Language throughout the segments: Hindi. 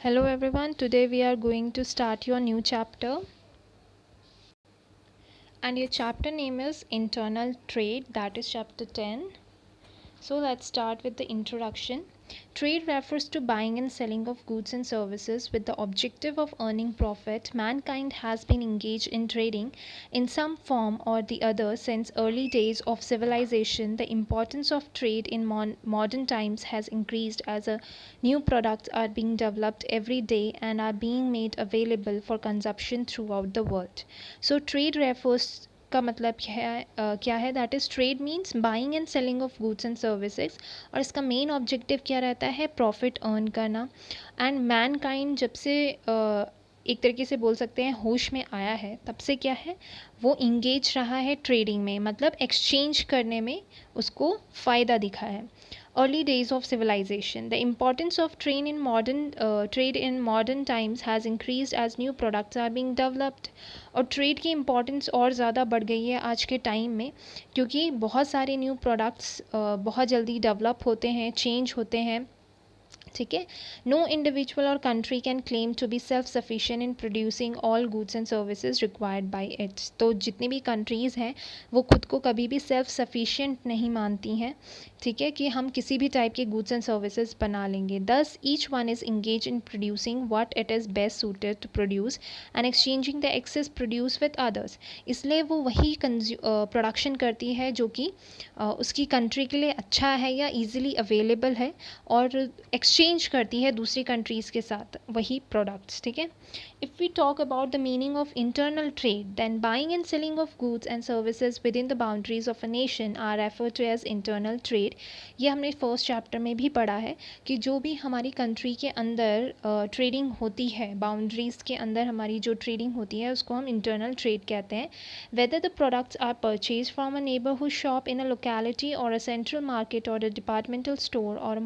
Hello everyone, today we are going to start your new chapter and your chapter name is Internal Trade, that is chapter 10. So let's start with the introduction. Trade refers to buying and selling of goods and services with the objective of earning profit. Mankind has been engaged in trading in some form or the other since early days of civilization. The importance of trade in modern times has increased as new products are being developed every day and are being made available for consumption throughout the world. So trade refers का मतलब क्या है that is trade means buying and selling of goods and services और इसका मेन ऑब्जेक्टिव क्या रहता है प्रॉफिट अर्न करना एंड मैन काइंड जब से एक तरीके से बोल सकते हैं होश में आया है तब से क्या है वो इंगेज रहा है ट्रेडिंग में मतलब एक्सचेंज करने में उसको फ़ायदा दिखा है early days of civilization. The importance of trade in modern times has increased as new products are being developed. और ट्रेड की इम्पॉर्टेंस और ज़्यादा बढ़ गई है आज के टाइम में क्योंकि बहुत सारे न्यू प्रोडक्ट्स बहुत जल्दी डेवलप होते हैं चेंज होते हैं ठीक है नो इंडिविजुअल और country can claim to be self sufficient in producing all goods and services required by its तो जितनी भी कंट्रीज़ हैं वो खुद को कभी भी सेल्फ सफिशिएंट नहीं मानती हैं ठीक है कि हम किसी भी टाइप के गुड्स एंड सर्विसेज बना लेंगे thus each one is engage in producing what it is best suited to produce and exchanging the excess produce with others इसलिए वो वही प्रोडक्शन करती है जो कि उसकी कंट्री के लिए अच्छा है या ईजिली अवेलेबल है और एक्सचेंज करती है दूसरी कंट्रीज़ के साथ वही प्रोडक्ट्स ठीक है if we talk about the meaning of internal trade then buying and selling of goods and services within the boundaries of a nation are refer to as internal trade ये हमने फर्स्ट चैप्टर में भी पढ़ा है कि जो भी हमारी कंट्री के अंदर ट्रेडिंग होती है बाउंड्रीज़ के अंदर हमारी जो ट्रेडिंग होती है उसको हम इंटरनल ट्रेड कहते हैं whether the products are purchased from a neighborhood shop in a locality or a central market or a departmental store or a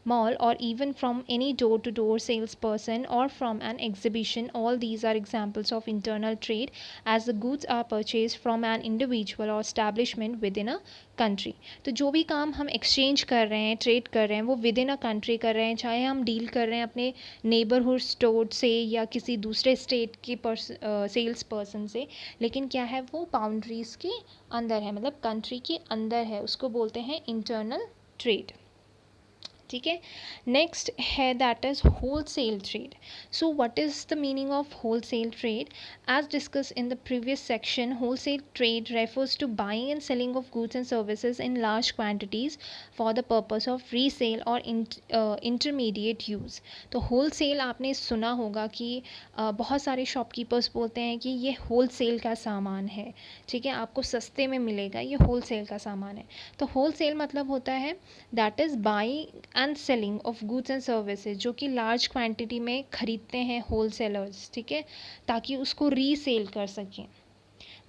mall or even from any door-to-door salesperson or from an exhibition all these are examples of internal trade as the goods are purchased from an individual or establishment within a country तो जो भी काम हम एक्सचेंज कर रहे हैं ट्रेड कर रहे हैं वो विद इन अ कंट्री कर रहे हैं चाहे हम डील कर रहे हैं अपने नेबरहुड स्टोर से या किसी दूसरे स्टेट के सेल्स पर्सन से लेकिन क्या है वो बाउंड्रीज़ के अंदर है मतलब कंट्री के अंदर है उसको बोलते हैं इंटरनल ट्रेड ठीक है नेक्स्ट है that is wholesale trade so what is the meaning of wholesale trade as discussed in the previous section wholesale trade refers to buying and selling of goods and services in large quantities for the purpose of resale or intermediate use तो wholesale आपने सुना होगा कि बहुत सारे शॉपकीपर्स बोलते हैं कि ये होलसेल का सामान है ठीक है आपको सस्ते में मिलेगा ये होलसेल का सामान है तो होलसेल मतलब होता है that is buying and selling of goods and services जो कि लार्ज क्वांटिटी में ख़रीदते हैं होलसेलर्स ठीक है ताकि उसको रीसेल कर सकें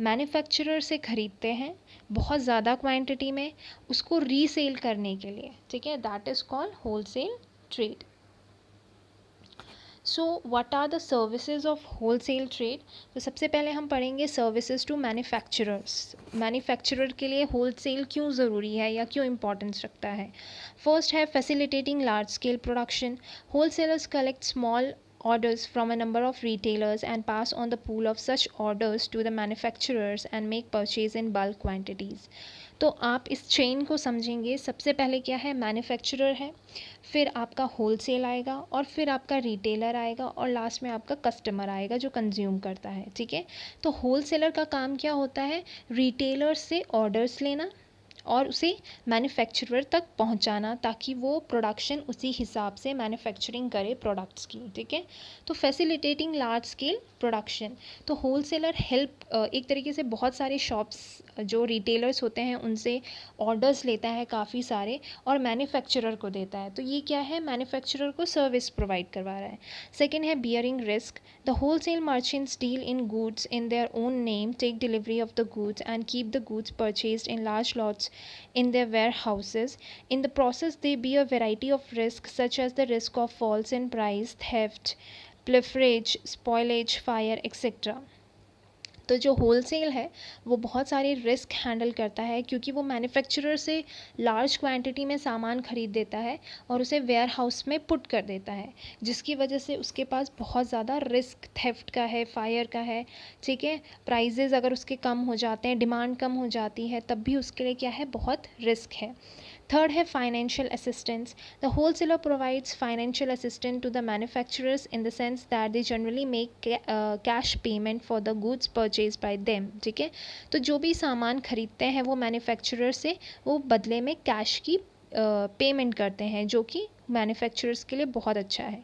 मैन्युफैक्चरर से ख़रीदते हैं बहुत ज़्यादा क्वांटिटी में उसको रीसेल करने के लिए ठीक है that is called wholesale trade so what are the services of wholesale trade तो सबसे पहले हम पढ़ेंगे सर्विसेज टू मैन्युफैक्चरर्स मैन्युफैक्चरर के लिए होलसेल क्यों ज़रूरी है या क्यों इंपॉर्टेंस रखता है फर्स्ट है facilitating large scale production wholesalers collect small orders from a number of retailers and pass on the pool of such orders to the manufacturers and make purchase in bulk quantities तो आप इस चेन को समझेंगे सबसे पहले क्या है मैन्युफैक्चरर है फिर आपका होलसेल आएगा और फिर आपका रिटेलर आएगा और लास्ट में आपका कस्टमर आएगा जो कंज्यूम करता है ठीक है तो होलसेलर का काम क्या होता है रिटेलर से ऑर्डर्स लेना और उसे मैन्युफैक्चरर तक पहुंचाना ताकि वो प्रोडक्शन उसी हिसाब से मैन्युफैक्चरिंग करे प्रोडक्ट्स की ठीक है तो फैसिलिटेटिंग लार्ज स्केल प्रोडक्शन तो होलसेलर हेल्प एक तरीके से बहुत सारे शॉप्स जो रिटेलर्स होते हैं उनसे ऑर्डर्स लेता है काफ़ी सारे और मैन्युफैक्चरर को देता है तो ये क्या है मैन्युफैक्चरर को सर्विस प्रोवाइड करवा रहा है सेकेंड है bearing risk the wholesale merchants deal in goods in their own name take delivery of the goods and keep the goods purchased in large lots in their warehouses. In the process, they bear a variety of risks, such as the risk of falls in price, theft, pilferage, spoilage, fire, etc. तो जो होलसेल है वो बहुत सारे रिस्क हैंडल करता है, क्योंकि वो मैन्युफैक्चरर से लार्ज क्वांटिटी में सामान ख़रीद देता है और उसे वेयर हाउस में पुट कर देता है, जिसकी वजह से उसके पास बहुत ज़्यादा रिस्क थेफ्ट का है, फायर का है। ठीक है, प्राइजेज़ अगर उसके कम हो जाते हैं, डिमांड कम हो जाती है, तब भी उसके लिए क्या है, बहुत रिस्क है। थर्ड है financial assistance. The wholesaler provides financial assistance to the manufacturers in the sense that they generally make cash payment for the goods purchase by them. ठीक है, तो जो भी सामान खरीदते हैं वो मैन्युफैक्चरर से, वो बदले में कैश की पेमेंट करते हैं, जो कि मैन्युफैक्चरर्स के लिए बहुत अच्छा है.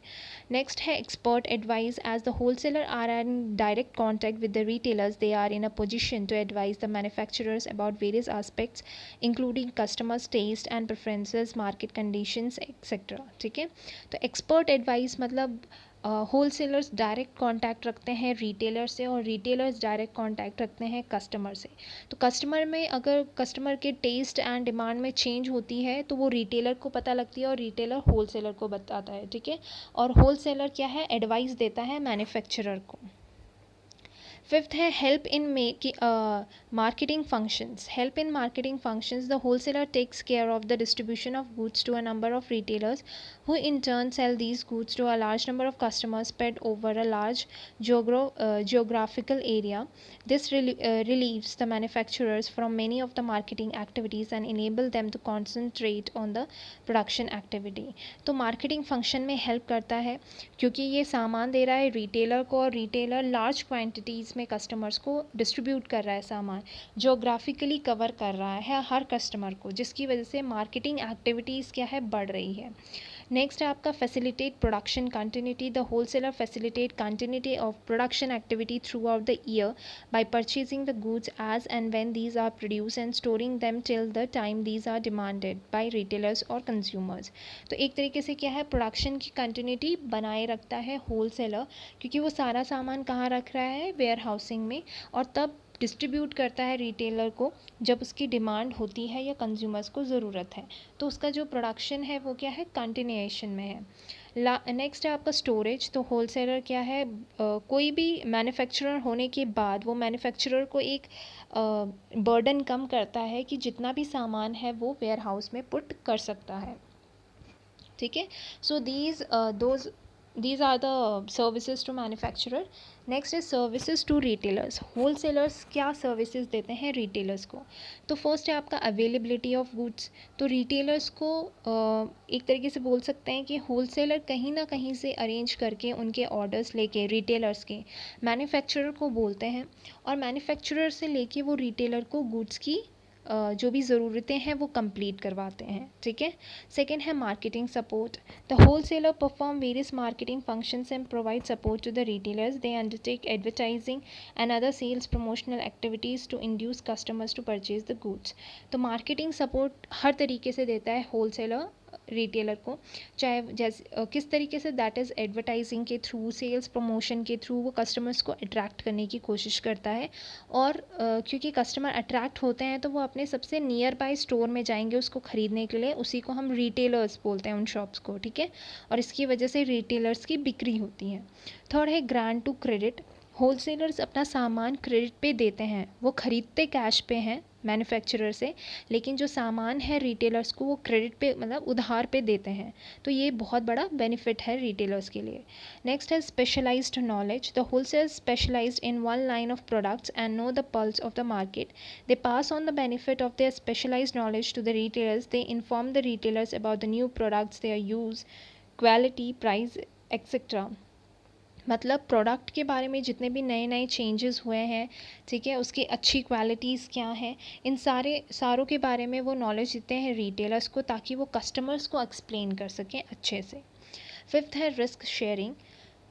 नेक्स्ट है expert advice. As the wholesaler are in direct contact with the retailers, they are in a position to advise the manufacturers about various aspects including customers taste and preferences, market conditions etcetera. ठीक है, तो एक्सपर्ट एडवाइस मतलब होलसेलर्स डायरेक्ट कांटेक्ट रखते हैं रिटेलर से और रिटेलर्स डायरेक्ट कांटेक्ट रखते हैं कस्टमर से. तो कस्टमर में अगर कस्टमर के टेस्ट एंड डिमांड में चेंज होती है तो वो रिटेलर को पता लगती है और रिटेलर होलसेलर को बताता है. ठीक है, और होलसेलर क्या है, एडवाइस देता है मैन्युफैक्चरर को. फिफ्थ है help in marketing functions. Help in marketing functions. The wholesaler takes care of the distribution of goods to a number of retailers who in turn sell these goods to a large number of customers spread over a large geographical area. This relieves the manufacturers from many of the marketing activities and enable them to concentrate on the production activity. तो मार्केटिंग फंक्शन में हेल्प करता है, क्योंकि ये सामान दे रहा है रिटेलर को और रिटेलर लार्ज क्वांटिटीज़ में कस्टमर्स को डिस्ट्रीब्यूट कर रहा है, सामान जोग्राफिकली कवर कर रहा है हर कस्टमर को, जिसकी वजह से मार्केटिंग एक्टिविटीज़ क्या है, बढ़ रही है. नेक्स्ट है आपका facilitate production continuity. The wholesaler facilitate continuity of production activity through the year by purchasing the goods as and when these are produce and storing them till the time these are demanded by retailers और कंज्यूमर्स. तो एक तरीके से क्या है, प्रोडक्शन की कंटिन्यूटी बनाए रखता है होलसेलर, क्योंकि वो सारा सामान कहाँ रख रहा है, वेयर हाउसिंग में, और तब डिस्ट्रीब्यूट करता है रिटेलर को जब उसकी डिमांड होती है या कंज्यूमर्स को ज़रूरत है. तो उसका जो प्रोडक्शन है वो क्या है, कंटिन्यूएशन में है. नेक्स्ट है आपका स्टोरेज. तो होलसेलर क्या है, कोई भी मैन्युफैक्चरर होने के बाद वो मैन्युफैक्चरर को एक बर्डन कम करता है कि जितना भी सामान है वो वेयर हाउस में पुट कर सकता है. ठीक है, सो these are the services to manufacturer. Next है सर्विसेज टू रिटेलर्स. होलसेलर्स क्या सर्विसेज देते हैं रिटेलर्स को. तो फर्स्ट है आपका अवेलेबिलिटी ऑफ गुड्स. तो रिटेलर्स को एक तरीके से बोल सकते हैं कि होलसेलर कहीं ना कहीं से अरेंज करके उनके ऑर्डर्स लेके रिटेलर्स के मैन्युफैक्चरर को बोलते हैं, और मैन्युफैक्चरर से लेके वो रिटेलर को गुड्स की जो भी ज़रूरतें हैं वो कंप्लीट करवाते हैं. ठीक है, सेकेंड है marketing support. The wholesaler perform various marketing functions and provide support to the retailers. They undertake advertising and other sales promotional activities to induce customers to purchase the goods. तो मार्केटिंग सपोर्ट हर तरीके से देता है होलसेलर रिटेलर को, चाहे जैसे किस तरीके से, दैट इज़ एडवर्टाइजिंग के थ्रू, सेल्स प्रमोशन के थ्रू वो कस्टमर्स को अट्रैक्ट करने की कोशिश करता है. और क्योंकि कस्टमर अट्रैक्ट होते हैं तो वो अपने सबसे नियर बाय स्टोर में जाएंगे उसको ख़रीदने के लिए. उसी को हम रिटेलर्स बोलते हैं, उन शॉप्स को. ठीक है, और इसकी वजह से रिटेलर्स की बिक्री होती है. थर्ड है ग्रांट टू क्रेडिट. होलसेलर्स अपना सामान क्रेडिट पे देते हैं, वो ख़रीदते कैश पे हैं मैन्युफैक्चरर से, लेकिन जो सामान है रिटेलर्स को वो क्रेडिट पे मतलब उधार पे देते हैं. तो ये बहुत बड़ा बेनिफिट है रिटेलर्स के लिए. नेक्स्ट है specialised knowledge. The wholesaler specialised in one line of products and know the pulse of the market. They pass on the benefit of their specialised knowledge to the retailers. They inform the retailers about the new products, their use, quality, price etcetera. मतलब प्रोडक्ट के बारे में जितने भी नए नए चेंजेस हुए हैं, ठीक है, उसकी अच्छी क्वालिटीज़ क्या हैं, इन सारों के बारे में वो नॉलेज देते हैं रिटेलर्स को, ताकि वो कस्टमर्स को एक्सप्लेन कर सकें अच्छे से. फिफ्थ है risk sharing.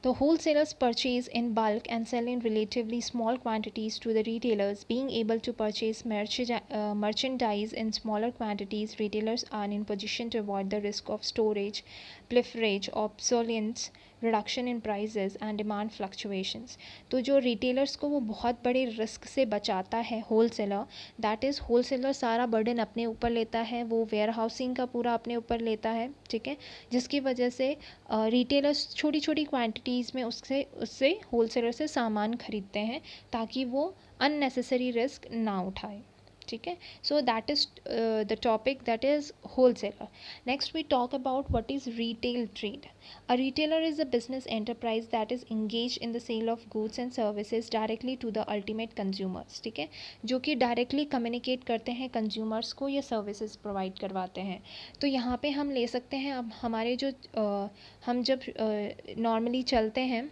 The wholesalers purchase in bulk and sell in relatively small quantities to the retailers. Being able to purchase merchandise in smaller quantities, retailers are in position to avoid the risk of storage, pilferage, obsolescence, reduction in prices and demand fluctuations. तो जो रिटेलर्स को वो बहुत बड़े रिस्क से बचाता है होलसेलर, दैट इज़ होलसेलर सारा बर्डन अपने ऊपर लेता है, वो वेयर हाउसिंग का पूरा अपने ऊपर लेता है, ठीक है, जिसकी वजह से रिटेलर्स छोटी छोटी क्वांटिटीज़ में उससे उससे होलसेलर से सामान खरीदते हैं ताकि वो अननेसेसरी रिस्क ना उठाए, ठीक है. So that is the topic that is wholesaler. Next we talk about what is retail trade. A retailer is a business enterprise that is engaged in the sale of goods and services directly to the ultimate consumers, ठीक है, जो कि डायरेक्टली कम्युनिकेट करते हैं कंज्यूमर्स को या सर्विसेज प्रोवाइड करवाते हैं. तो यहाँ पे हम ले सकते हैं, अब हमारे जो हम जब नॉर्मली चलते हैं,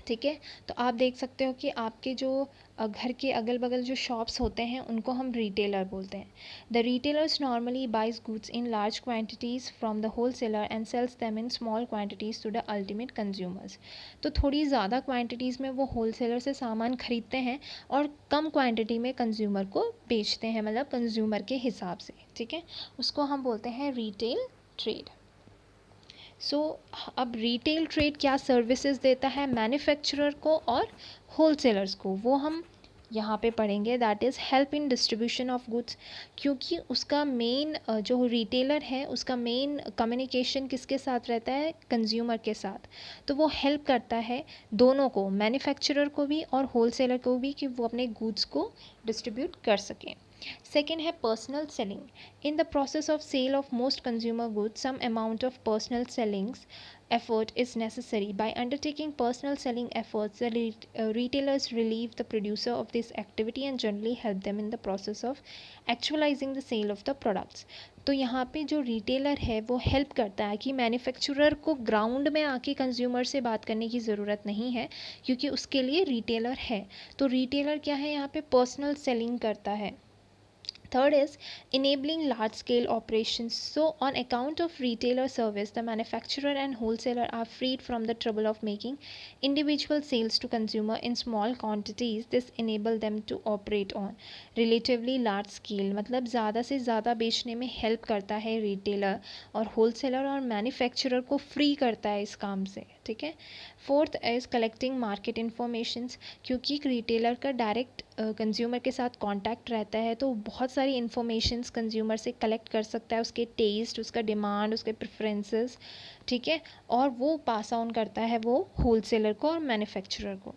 ठीक है, तो आप देख सकते हो कि आपके जो घर के अगल बगल जो शॉप्स होते हैं उनको हम रिटेलर बोलते हैं. The retailers normally buys goods in large quantities from the wholesaler and sells them in small quantities to the ultimate consumers. तो थोड़ी ज़्यादा क्वांटिटीज़ में वो होलसेलर से सामान खरीदते हैं और कम क्वांटिटी में कंज्यूमर को बेचते हैं, मतलब कंज्यूमर के हिसाब से, ठीक है, उसको हम बोलते हैं रिटेल ट्रेड. सो अब रिटेल ट्रेड क्या सर्विसेज देता है मैन्युफैक्चरर को और होलसेलर्स को, वो हम यहाँ पे पढ़ेंगे. That is help in distribution of goods, क्योंकि उसका मेन जो रिटेलर है उसका मेन कम्युनिकेशन किसके साथ रहता है, कंज्यूमर के साथ. तो वो हेल्प करता है दोनों को, मैन्युफैक्चरर को भी और होलसेलर को भी, कि वो अपने गुड्स को डिस्ट्रीब्यूट कर सकें. Second है personal selling. In the process of sale of most consumer goods, some amount of personal sellings effort is necessary. By undertaking personal selling efforts, the retailers relieve the producer of this activity and generally help them in the process of actualizing the sale of the products. तो यहाँ पे जो रिटेलर है वो हेल्प करता है कि मैन्युफैक्चरर को ग्राउंड में आके कंज्यूमर से बात करने की ज़रूरत नहीं है, क्योंकि उसके लिए रिटेलर है. तो रिटेलर क्या है, यहाँ पे पर्सनल सेलिंग करता है. Third is enabling large scale operations. So, on account of retailer service, the manufacturer and wholesaler are freed from the trouble of making individual sales to consumer in small quantities. This enable them to operate on relatively large scale. मतलब ज़्यादा से ज़्यादा बेचने में हेल्प करता है रिटेलर, और होलसेलर और मैन्युफैक्चरर को फ्री करता है इस काम से, ठीक है. Fourth is collecting market informations, क्योंकि रिटेलर का डायरेक्ट कंज्यूमर के साथ कांटेक्ट रहता है, तो बहुत सारी इन्फॉर्मेशंस कंज्यूमर से कलेक्ट कर सकता है, उसके टेस्ट, उसका डिमांड, उसके प्रेफरेंसेस, ठीक है, और वो पास ऑन करता है वो होलसेलर को और मैन्युफैक्चरर को.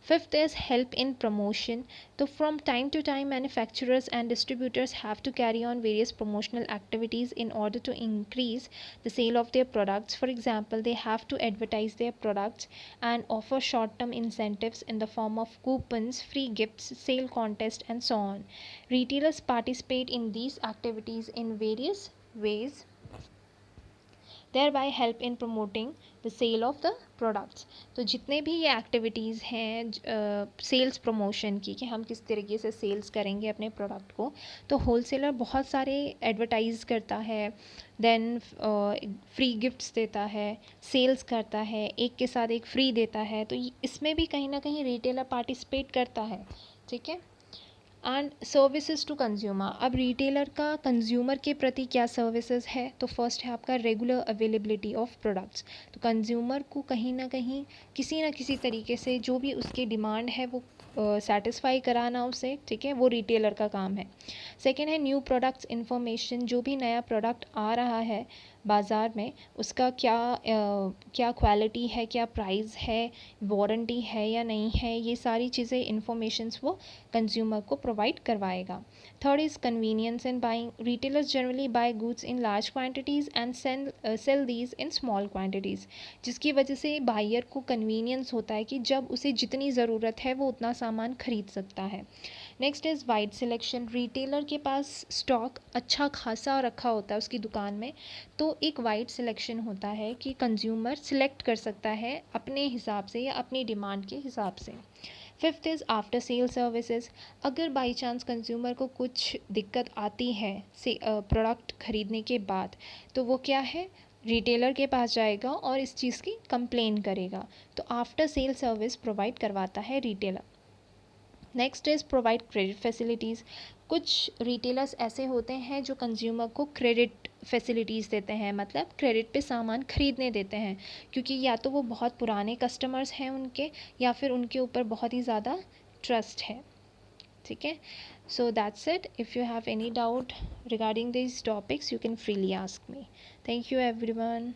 Fifth is help in promotion. तो from time to time manufacturers and distributors have to carry on various promotional activities in order to increase the sale of their products. For example, they have to advertise their products and offer short-term incentives in the form of coupons, free gifts, sale contests, and so on. Retailers participate in these activities in various ways, thereby help in promoting the sale of the products. तो जितने भी ये एक्टिविटीज़ हैं सेल्स प्रमोशन की, कि हम किस तरीके से सेल्स करेंगे अपने प्रोडक्ट को, तो होलसेलर बहुत सारे एडवर्टाइज करता है, देन फ्री गिफ्ट्स देता है, सेल्स करता है, एक के साथ एक फ्री देता है, तो इसमें भी कहीं ना कहीं रिटेलर पार्टिसिपेट करता है, ठीक है. And services to consumer. अब रिटेलर का कंज्यूमर के प्रति क्या सर्विसेज है, तो फर्स्ट है आपका रेगुलर अवेलेबिलिटी ऑफ प्रोडक्ट्स. तो कंज्यूमर को कहीं ना कहीं किसी ना किसी तरीके से जो भी उसकी डिमांड है वो सेटिस्फाई कराना उसे, ठीक है, वो रिटेलर का काम है. सेकेंड है न्यू प्रोडक्ट्स इन्फॉर्मेशन. जो भी नया प्रोडक्ट आ रहा है बाज़ार में, उसका क्या क्वालिटी है, क्या प्राइस है, वारंटी है या नहीं है, ये सारी चीज़ें इन्फॉर्मेशंस वो कंज्यूमर को प्रोवाइड करवाएगा. Third is convenience in buying. Retailers generally buy goods in large quantities and sell these in small quantities, जिसकी वजह से बायर को कन्वीनियंस होता है कि जब उसे जितनी ज़रूरत है वो उतना सामान खरीद सकता है. Next is wide selection. Retailer के पास स्टॉक अच्छा खासा रखा होता है उसकी दुकान में, तो एक वाइड सिलेक्शन होता है कि कंज्यूमर सिलेक्ट कर सकता है अपने हिसाब से या अपनी डिमांड के हिसाब से. Fifth is after sale services. अगर बाई चांस कंज्यूमर को कुछ दिक्कत आती है से प्रोडक्ट ख़रीदने के बाद, तो वो क्या है, रिटेलर के पास जाएगा और इस चीज़ की कंप्लेन करेगा. तो आफ्टर सेल सर्विस प्रोवाइड करवाता है retailer. Next is provide credit facilities. कुछ रिटेलर्स ऐसे होते हैं जो कंज्यूमर को क्रेडिट फैसिलिटीज़ देते हैं, मतलब क्रेडिट पे सामान ख़रीदने देते हैं, क्योंकि या तो वो बहुत पुराने कस्टमर्स हैं उनके, या फिर उनके ऊपर बहुत ही ज़्यादा ट्रस्ट है। ठीक है, so that's it. If you have any doubt regarding this topics you can freely ask me. Thank you everyone.